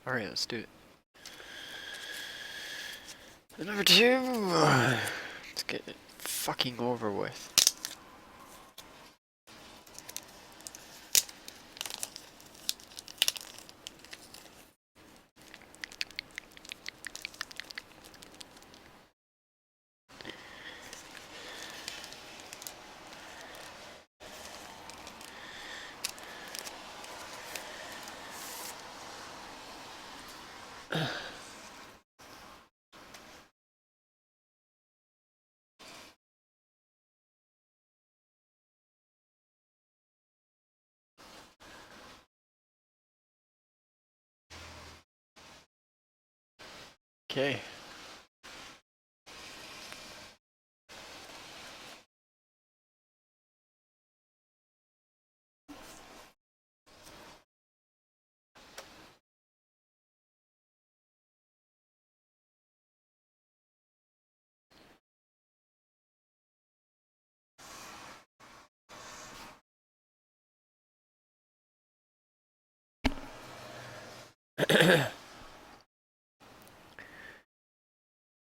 Alright, let's do it. And number two, let's get it fucking over with. Okay.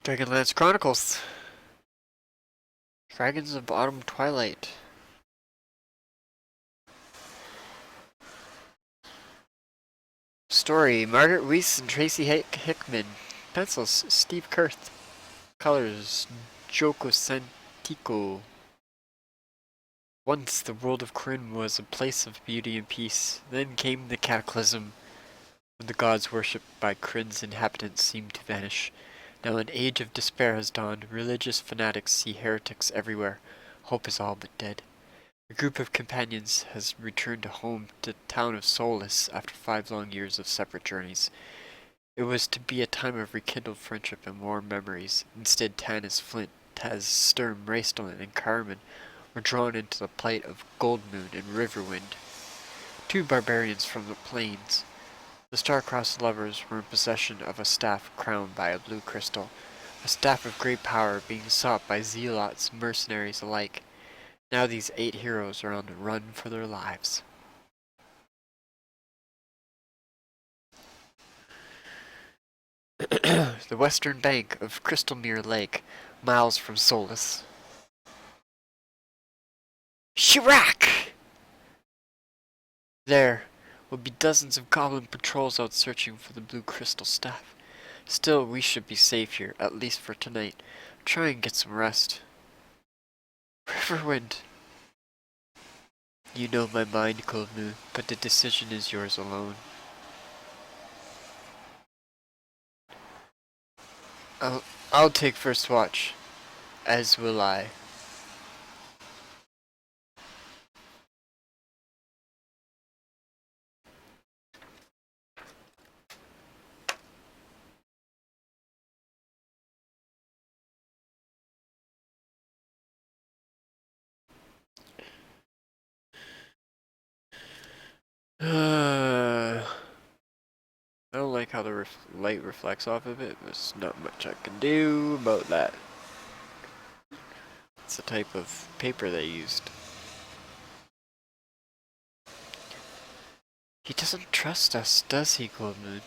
Dragonlance Chronicles. Dragons of Autumn Twilight. Story: Margaret Weiss and Tracy Hickman. Pencils: Steve Kurth. Colors: Joko Santico. Once the world of Kryn was a place of beauty and peace. Then came the cataclysm, when the gods worshipped by Kryn's inhabitants seemed to vanish. Now an age of despair has dawned. Religious fanatics see heretics everywhere. Hope is all but dead. A group of companions has returned home to the town of Solus after 5 long years of separate journeys. It was to be a time of rekindled friendship and warm memories. Instead, Tanis Flint, Taz, Sturm, Raistlin, and Carmen were drawn into the plight of Goldmoon and Riverwind, 2 barbarians from the plains. The star-crossed lovers were in possession of a staff crowned by a blue crystal, a staff of great power being sought by zealots and mercenaries alike. Now these 8 heroes are on the run for their lives. The western bank of Crystalmere Lake, miles from Solus. Shirak! There will be dozens of goblin patrols out searching for the blue crystal staff. Still, we should be safe here, at least for tonight. Try and get some rest. Riverwind. You know my mind, Goldmoon, but the decision is yours alone. I'll take first watch, as will I. I don't like how the light reflects off of it. There's not much I can do about that. It's the type of paper they used. He doesn't trust us, does he, Goldmoon?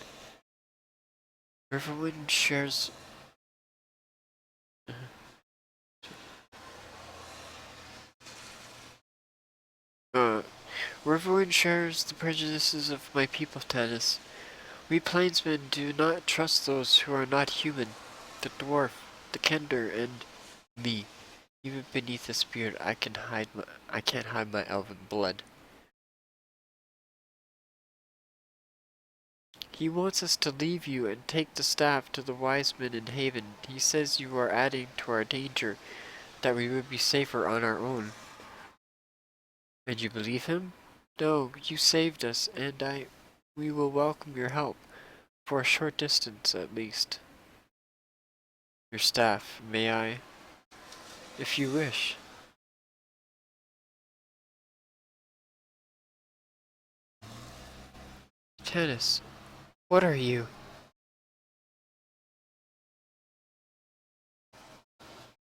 Riverwind shares... Riverwind shares the prejudices of my people, Tanis. We plainsmen do not trust those who are not human. The dwarf, the kender, and me. Even beneath the spirit, I can't hide my elven blood. He wants us to leave you and take the staff to the wise men in Haven. He says you are adding to our danger, that we would be safer on our own. And you believe him? No, you saved us, and we will welcome your help, for a short distance at least. Your staff, may I? If you wish. Tanis, what are you?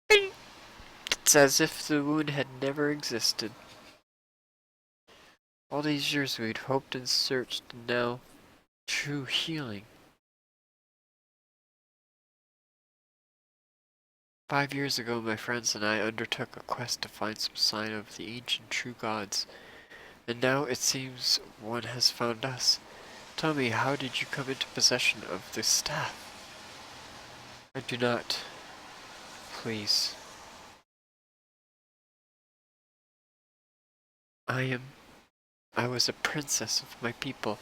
It's as if the wound had never existed. All these years we'd hoped and searched, and now true healing. 5 years ago, my friends and I undertook a quest to find some sign of the ancient true gods, and now it seems one has found us. Tell me, how did you come into possession of this staff? I do not. Please. I was a princess of my people,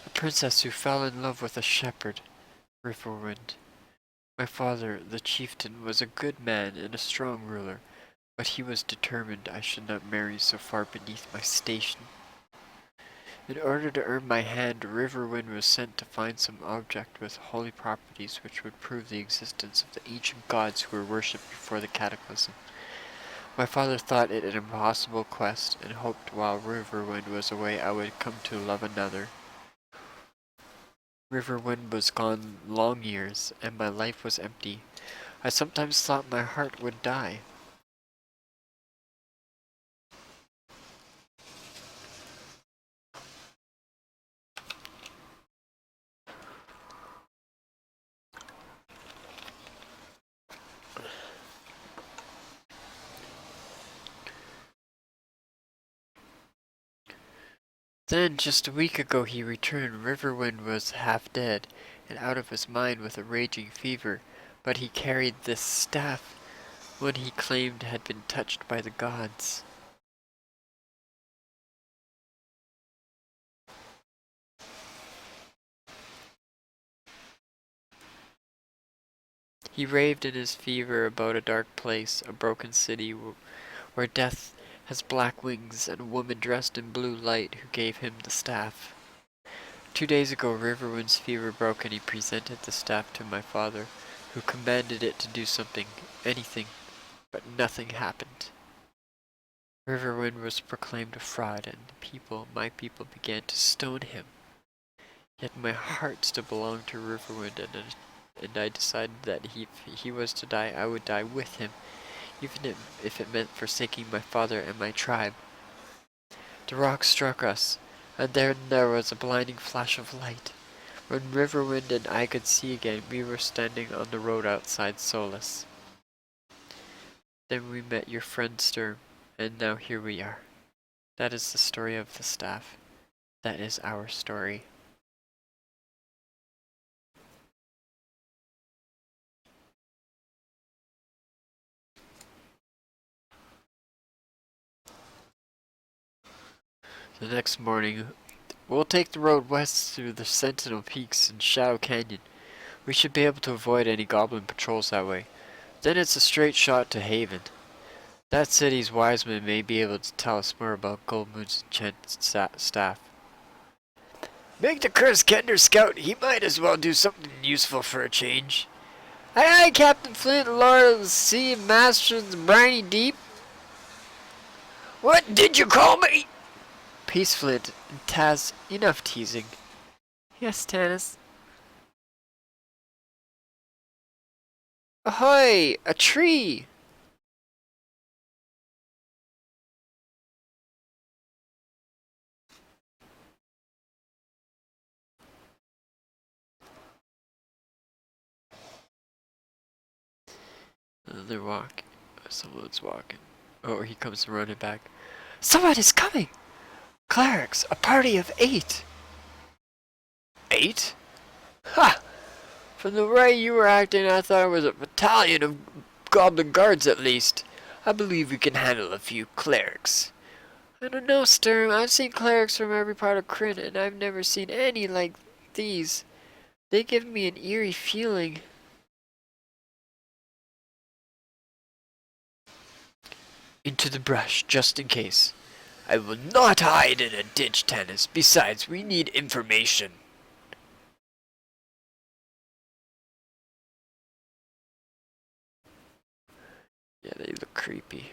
a princess who fell in love with a shepherd, Riverwind. My father, the chieftain, was a good man and a strong ruler, but he was determined I should not marry so far beneath my station. In order to earn my hand, Riverwind was sent to find some object with holy properties which would prove the existence of the ancient gods who were worshipped before the cataclysm. My father thought it an impossible quest, and hoped while Riverwind was away I would come to love another. Riverwind was gone long years, and my life was empty. I sometimes thought my heart would die. Then, just a week ago he returned. Riverwind was half dead, and out of his mind with a raging fever, but he carried this staff, one he claimed had been touched by the gods. He raved in his fever about a dark place, a broken city, where death has black wings, and a woman dressed in blue light who gave him the staff. 2 days ago Riverwind's fever broke, and he presented the staff to my father, who commanded it to do something, anything, but nothing happened. Riverwind was proclaimed a fraud, and my people began to stone him. Yet my heart still belonged to Riverwind, and I decided that if he was to die, I would die with him, even if it meant forsaking my father and my tribe. The rock struck us, and then there was a blinding flash of light. When Riverwind and I could see again, we were standing on the road outside Solus. Then we met your friend Sturm, and now here we are. That is the story of the staff. That is our story. The next morning, we'll take the road west through the Sentinel Peaks and Shadow Canyon. We should be able to avoid any goblin patrols that way. Then it's a straight shot to Haven. That city's wise men may be able to tell us more about Goldmoon's enchanted staff. Make the cursed Kender scout. He might as well do something useful for a change. Aye, aye, Captain Flint, Lord of the Sea, Master of the Briny Deep. What did you call me? Peace, Flint, and Taz, enough teasing. Yes, Tanis. Ahoy! A tree! They're walking. Someone's walking. Oh, he comes running back. Someone is coming! Clerics, a party of 8. 8? Ha! From the way you were acting, I thought it was a battalion of goblin guards at least. I believe we can handle a few clerics. I don't know, Sturm. I've seen clerics from every part of Kryn, and I've never seen any like these. They give me an eerie feeling. Into the brush, just in case. I will not hide in a ditch, Tanis. Besides, we need information. Yeah, they look creepy.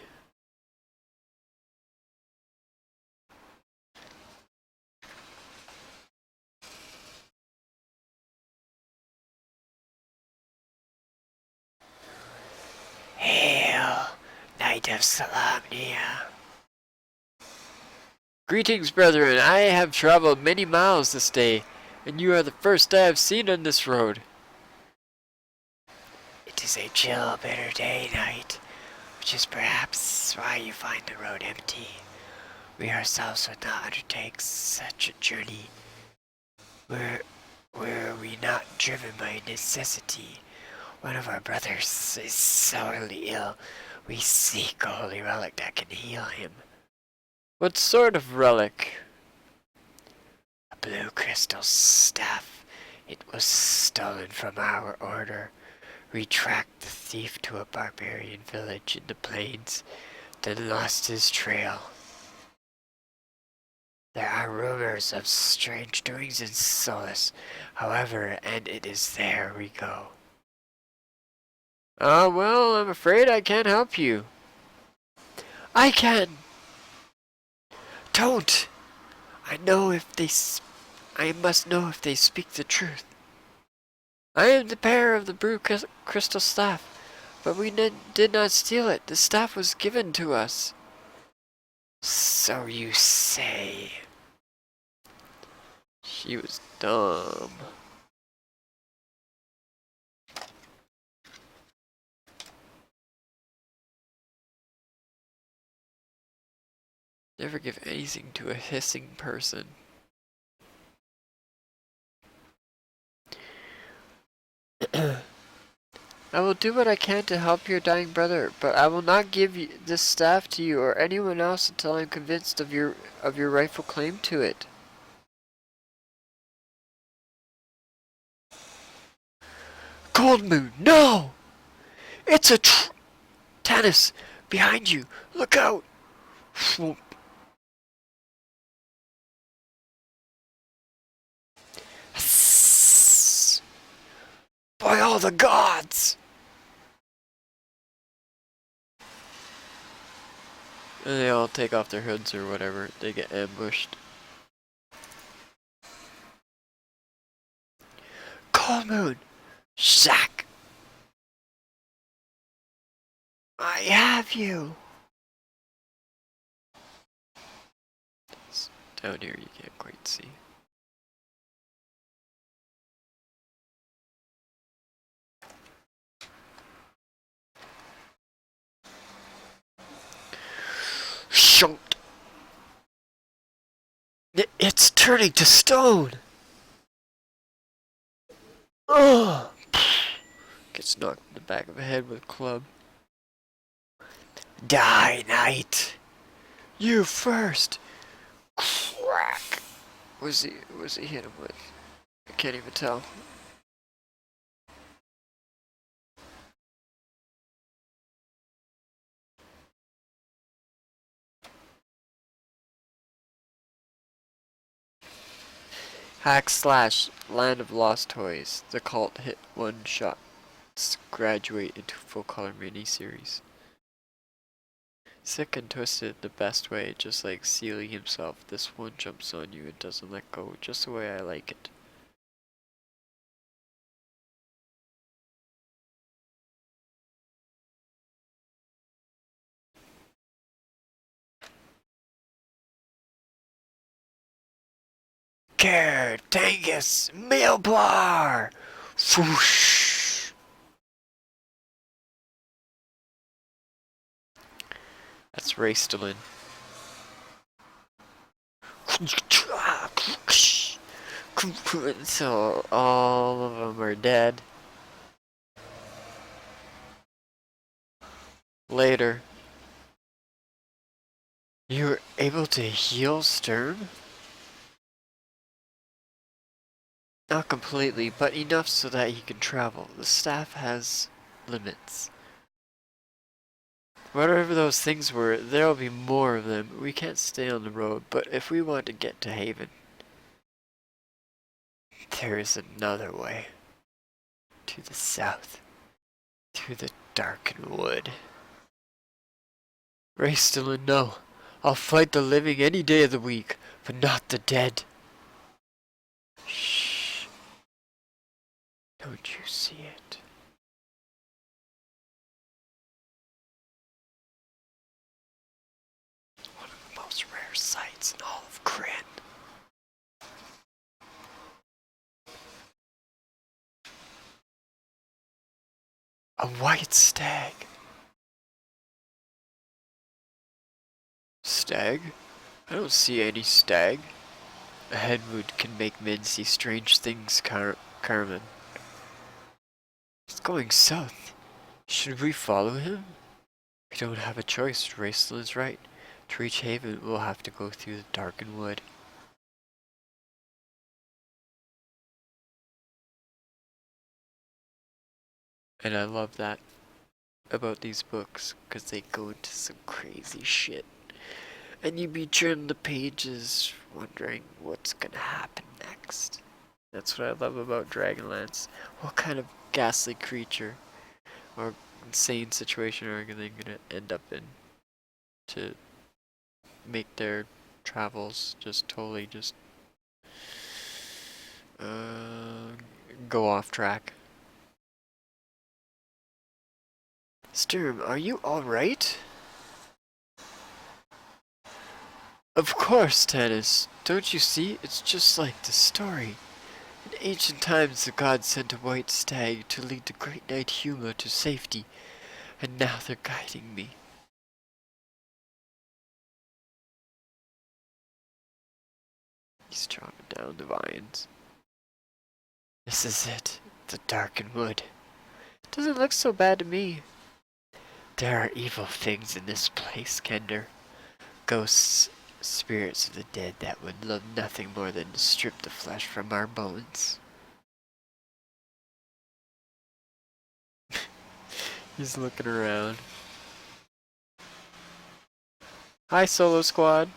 Hail, Knight of Solamnia. Greetings, brethren. I have traveled many miles this day, and you are the first I have seen on this road. It is a chill, bitter day night, which is perhaps why you find the road empty. We ourselves would not undertake such a journey were we not driven by necessity. One of our brothers is sorely ill. We seek a holy relic that can heal him. What sort of relic? A blue crystal staff. It was stolen from our order. We tracked the thief to a barbarian village in the plains, then lost his trail. There are rumors of strange doings in Solace, however, and it is there we go. Well, I'm afraid I can't help you. I can! Don't! I must know if they speak the truth. I am the bearer of the blue crystal staff, but we did not steal it. The staff was given to us. So you say. She was dumb. Never give anything to a hissing person. I will do what I can to help your dying brother, but I will not give this staff to you or anyone else until I am convinced of your rightful claim to it. Gold Moon, no! It's a Tanis, behind you! Look out! Swoop. By all the gods! And they all take off their hoods or whatever. They get ambushed. Gold Moon! Zack! I have you! Down here you can't quite see. Shunt! It's turning to stone! Ugh! Gets knocked in the back of the head with a club. Die, knight! You first! Crack! What's he hit him with? I can't even tell. Hack slash Land of Lost Toys. The cult hit one shot. Graduate into full color miniseries. Sick and twisted the best way, just like Sealy himself. This one jumps on you and doesn't let go, just the way I like it. Care, Tangus, Milbar! Whoosh! That's Raistlin. So all of them are dead. Later. You were able to heal Sturm? Not completely, but enough so that he can travel. The staff has limits. Whatever those things were, there'll be more of them. We can't stay on the road, but if we want to get to Haven, there is another way. To the south. Through the darkened wood. Raistlin, no. I'll fight the living any day of the week, but not the dead. Shh. Don't you see it? One of the most rare sights in all of Kryn. A white stag. Stag? I don't see any stag. A headwood can make men see strange things, Carmen. He's going south. Should we follow him? We don't have a choice. Raistlin is right. To reach Haven, we'll have to go through the darkened wood. And I love that about these books, because they go into some crazy shit. And you be turning the pages wondering what's gonna happen next. That's what I love about Dragonlance. What kind of ghastly creature or insane situation are they gonna end up in to make their travels just totally just go off track? Sturm, are you alright? Of course, Tanis. Don't you see? It's just like the story. In ancient times, the gods sent a white stag to lead the great knight Huma to safety, and now they're guiding me. He's chopping down the vines. This is it, the darkened wood. It doesn't look so bad to me. There are evil things in this place, Kender. Ghosts, spirits of the dead that would love nothing more than to strip the flesh from our bones. He's looking around. Hi, Solo Squad.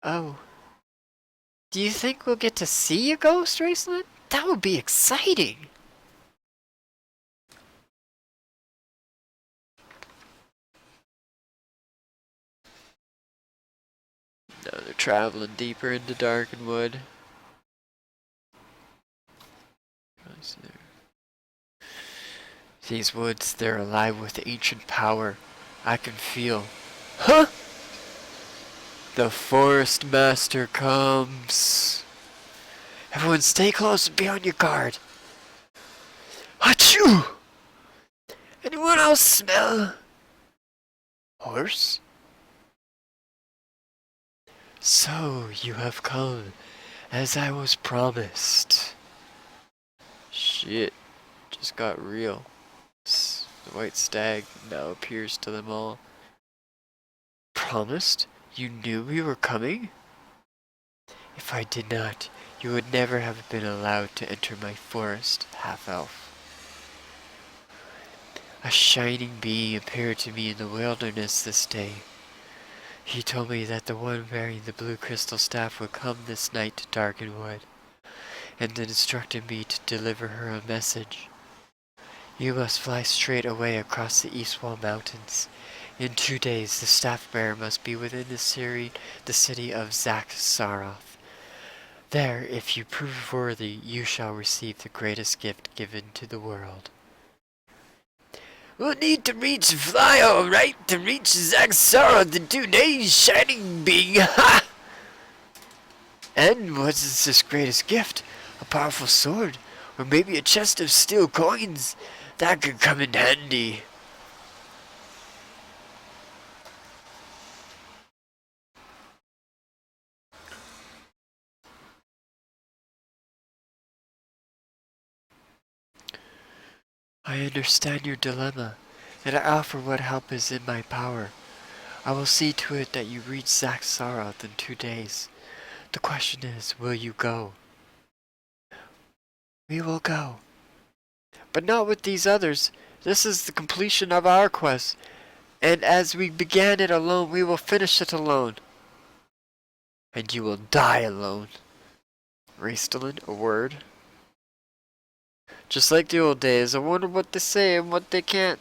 Oh. Do you think we'll get to see a ghost, Raceland? That would be exciting! No, they're traveling deeper into darkened wood. These woods, they're alive with ancient power. I can feel. Huh? The Forest Master comes. Everyone stay close and be on your guard. Achoo! Anyone else smell? Horse? So, you have come, as I was promised. Shit, just got real. The white stag now appears to them all. Promised? You knew we were coming? If I did not, you would never have been allowed to enter my forest, half-elf. A shining being appeared to me in the wilderness this day. He told me that the one wearing the blue crystal staff would come this night to Darkenwood, and instructed me to deliver her a message. You must fly straight away across the Eastwall Mountains. In 2 days, the staff bearer must be within the city of Zack-Saroth. There, if you prove worthy, you shall receive the greatest gift given to the world. We'll need to fly alright, to reach Zack-Saroth in 2 days, shining being, ha! And what is this greatest gift? A powerful sword? Or maybe a chest of steel coins? That could come in handy. I understand your dilemma, and I offer what help is in my power. I will see to it that you reach Zack-Saroth in 2 days. The question is, will you go? We will go. But not with these others. This is the completion of our quest, and as we began it alone, we will finish it alone. And you will die alone. Raistlin, a word? Just like the old days, I wonder what they say and what they can't,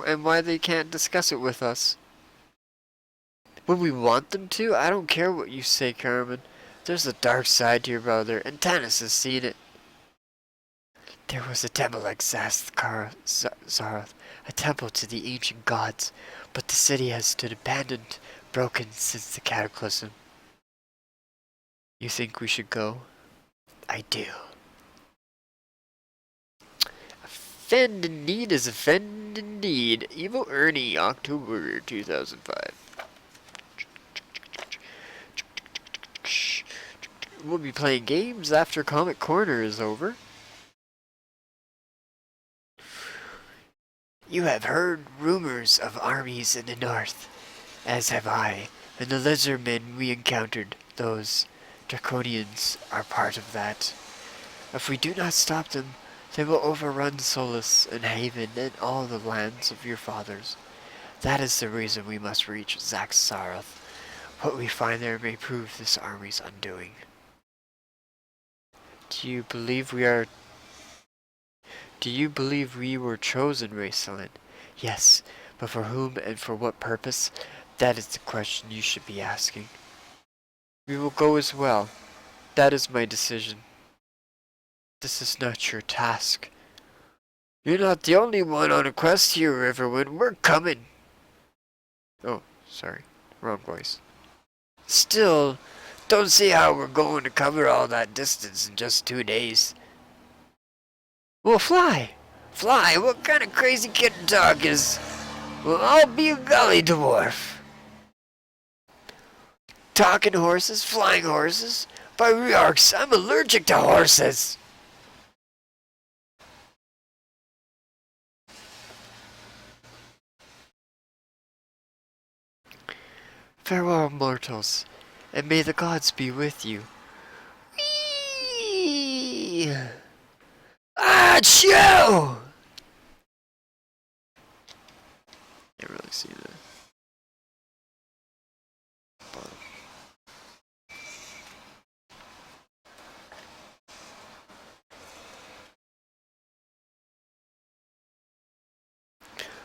and why they can't discuss it with us. When we want them to, I don't care what you say, Carmen. There's a dark side to your brother, and Tanis has seen it. There was a temple like Zaroth, a temple to the ancient gods, but the city has stood abandoned, broken since the cataclysm. You think we should go? I do. Offend indeed is offend indeed. Evil Ernie, October 2005. We'll be playing games after Comic Corner is over. You have heard rumors of armies in the north, as have I, and the lizardmen we encountered, those draconians, are part of that. If we do not stop them, they will overrun Solus and Haven and all the lands of your fathers. That is the reason we must reach Zaxxarath. What we find there may prove this army's undoing. Do you believe we are... Do you believe we were chosen, Raceland? Yes, but for whom and for what purpose? That is the question you should be asking. We will go as well. That is my decision. This is not your task. You're not the only one on a quest here, Riverwind. We're coming. Oh, sorry. Wrong voice. Still, don't see how we're going to cover all that distance in just 2 days. We'll fly! Fly? What kind of crazy kitten talk is... Well, I'll be a gully dwarf. Talking horses, flying horses? By Rearcs, I'm allergic to horses. Farewell, mortals, and may the gods be with you. Whee! Achoo! Can't really see the bottom.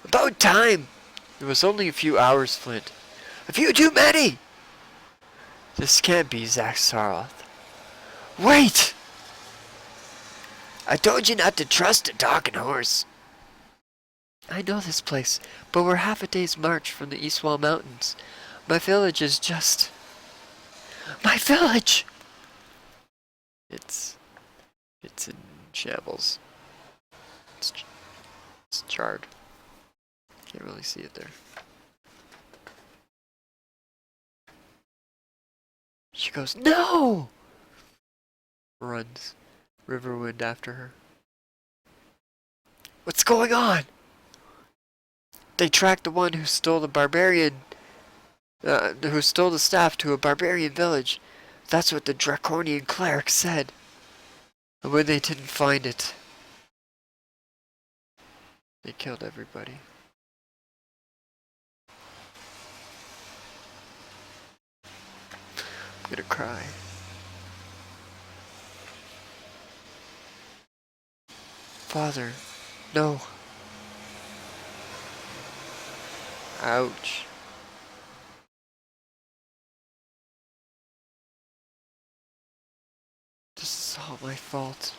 About time! It was only a few hours, Flint. A few too many! This can't be Zaxxarath. Wait! I told you not to trust a talking horse. I know this place, but we're half a day's march from the Eastwall Mountains. My village is just... My village! It's in shambles. It's charred. Can't really see it there. She goes, no! Runs. Riverwind after her. What's going on? They tracked the one who stole the barbarian, who stole the staff to a barbarian village. That's what the Draconian cleric said. And when they didn't find it, they killed everybody. I'm gonna cry. Father, no. Ouch. This is all my fault.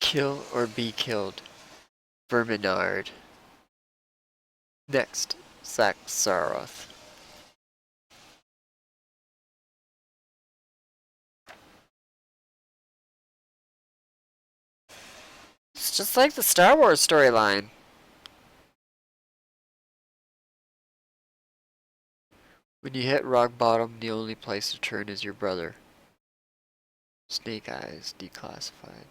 Kill or be killed. Verminard. Next, Zaxxarath. It's just like the Star Wars storyline. When you hit rock bottom, the only place to turn is your brother. Snake Eyes declassified.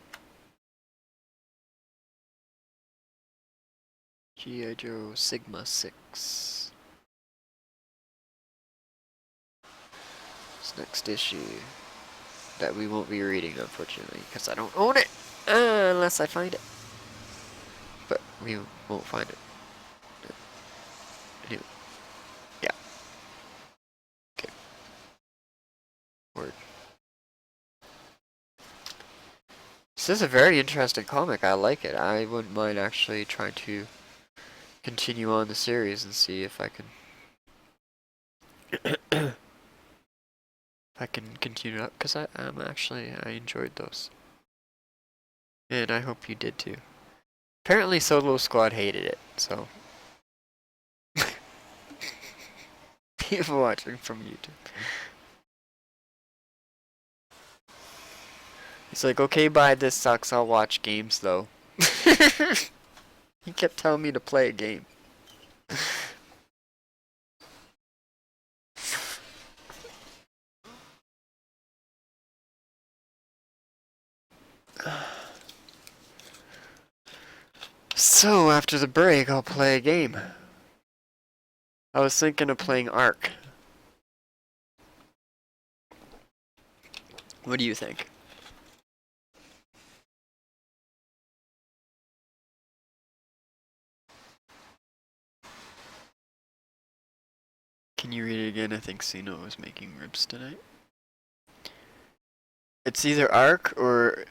G.I. Joe Sigma 6. This next issue that we won't be reading, unfortunately, because I don't own it unless I find it. But we won't find it. Anyway, yeah. Okay. Word. This is a very interesting comic. I like it. I wouldn't mind actually trying to continue on the series and see if I can if I can continue up, because I enjoyed those. And I hope you did too. Apparently Solo Squad hated it, so people watching from YouTube. He's like, okay, bye, this sucks, I'll watch games though. He kept telling me to play a game. So, after the break, I'll play a game. I was thinking of playing Ark. What do you think? Can you read it again? I think Sino was making ribs tonight. It's either Ark or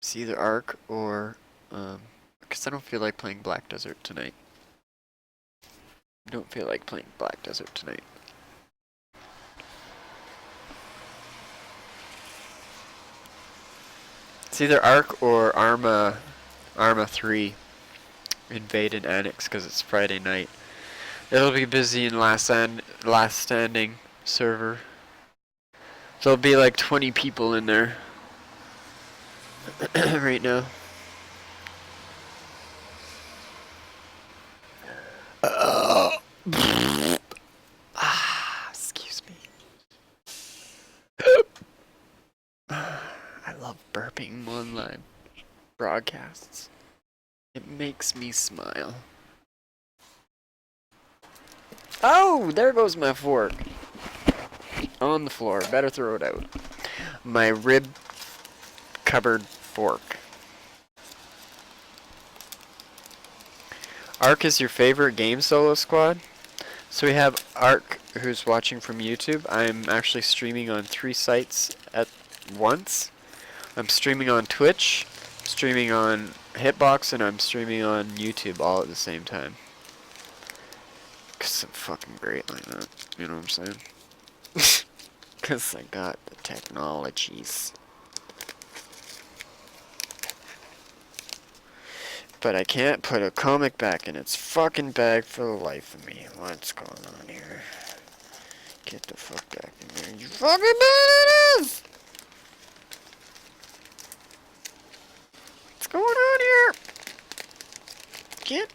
it's either Ark or because I don't feel like playing Black Desert tonight. Don't feel like playing Black Desert tonight. It's either Ark or Arma 3 Invade and Annex because it's Friday night. It'll be busy in Last Standing server. There'll be like 20 people in there right now. Excuse me. I love burping on live broadcasts. It makes me smile. Oh, there goes my fork. On the floor. Better throw it out. My rib cupboard fork. Ark is your favorite game, Solo Squad? So we have Ark, who's watching from YouTube. I'm actually streaming on 3 sites at once. I'm streaming on Twitch, streaming on Hitbox, and I'm streaming on YouTube all at the same time. Cause I'm fucking great like that. You know what I'm saying? Cause I got the technologies. But I can't put a comic back in its fucking bag for the life of me. What's going on here? Get the fuck back in there, you fucking bananas! What's going on here? Get